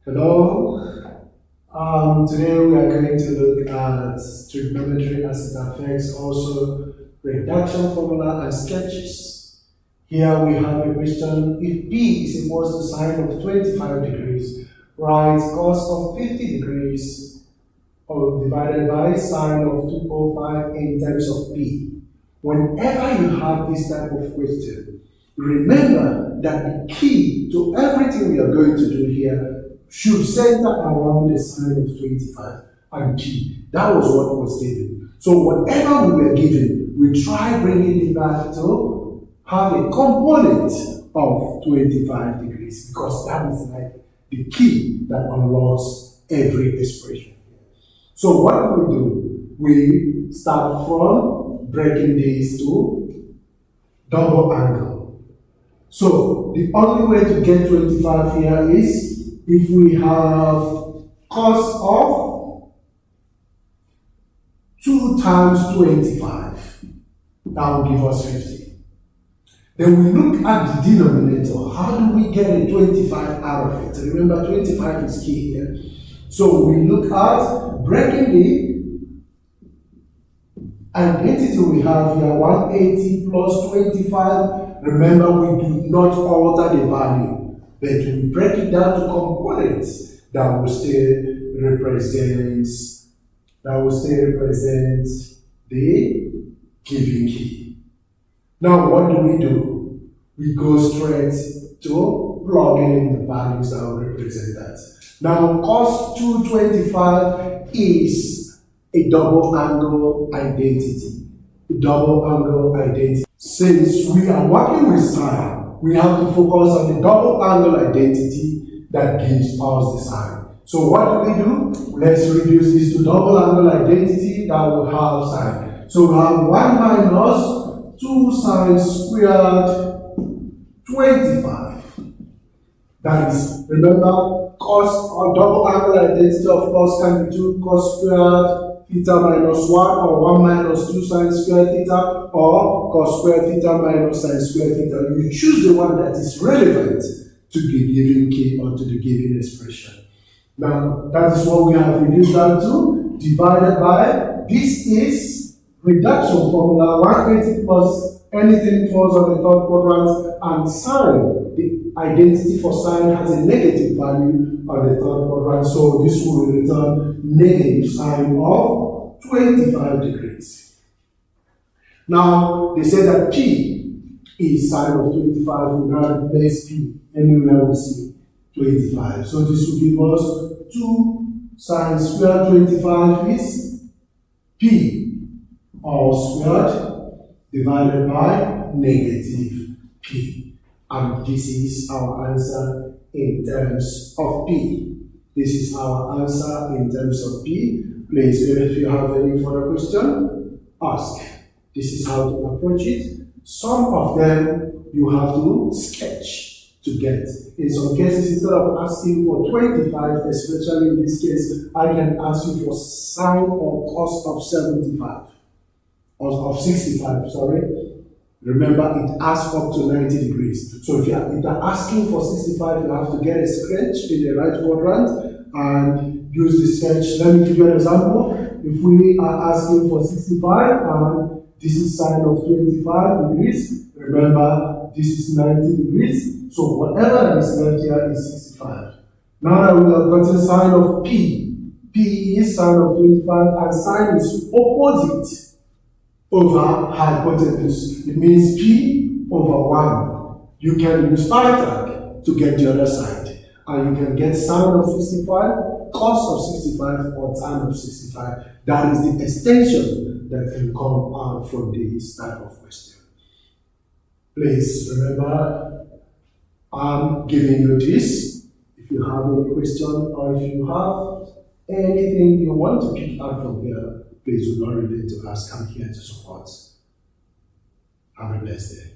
Hello. Today we are going to look at trigonometry as it affects also reduction formula and sketches. Here we have a question: if B is equal to sine of 25 degrees, write cos of 50 degrees divided by sine of 205 in terms of B. Whenever you have this type of question, remember that the key to everything we are going to do here should center around the sine of 25 and G. That was what was given. So whatever we were given, we try bringing it back to have a component of 25 degrees, because that is like the key that unlocks every expression. So what do we do? We start from breaking these to double angle. So the only way to get 25 here is if we have cos of 2 times 25, that will give us 50. Then we look at the denominator. How do we get a 25 out of it? Remember, 25 is key here. So we look at breaking the identity we have here, 180 plus 25. Remember, we do not alter the value, but we break it down to components that will still represent the given key. Now what do? We go straight to plugging in the values that will represent that. Now cos 225 is a double angle identity. Since we are working with sine, we have to focus on the double angle identity that gives us the sine. So what do? Let's reduce this to double angle identity that will have sine. So we have 1 minus 2 sine squared 25. That is, remember, cos or double angle identity of course can be 2 cos squared theta minus 1, or 1 minus 2 sine squared theta, or cos squared theta minus sine squared theta. You choose the one that is relevant to the given key or to the given expression. Now, that is what we have reduced down to, divided by, this is reduction formula, 180 plus anything falls on the third quadrant, and sine, the identity for sine has a negative value on the third quadrant, so this will return negative sine of 25 degrees. Now, they say that P is sine of 25, we now replace P anywhere we see 25. So this will give us 2 sine squared 25 is P all squared divided by negative P. And this is our answer in terms of P. This is our answer in terms of P. Please, if you have any further question, ask. This is how to approach it. Some of them you have to sketch to get. In some cases, instead of asking for 25, especially in this case, I can ask you for sine or cos of 75. Or of 65, sorry. Remember, it asks up to 90 degrees. So if you're asking for 65, you have to get a sketch in the right quadrant and use the sketch. Let me give you an example. If we are asking for 65 and this is sine of 25 degrees, remember this is 90 degrees. So whatever is left here is 65. Now that we have gotten sine of P, P is sine of 25 and sine is opposite over hypotenuse. It means P over 1. You can use pi tag to get the other side. And you can get sine of 65, cos of 65, or tan of 65. That is the extension that can come out from this type of question. Please remember, I'm giving you this. If you have any question or if you have anything you want to pick out from here, please do not hesitate to ask. I'm here to support. Have a blessed day.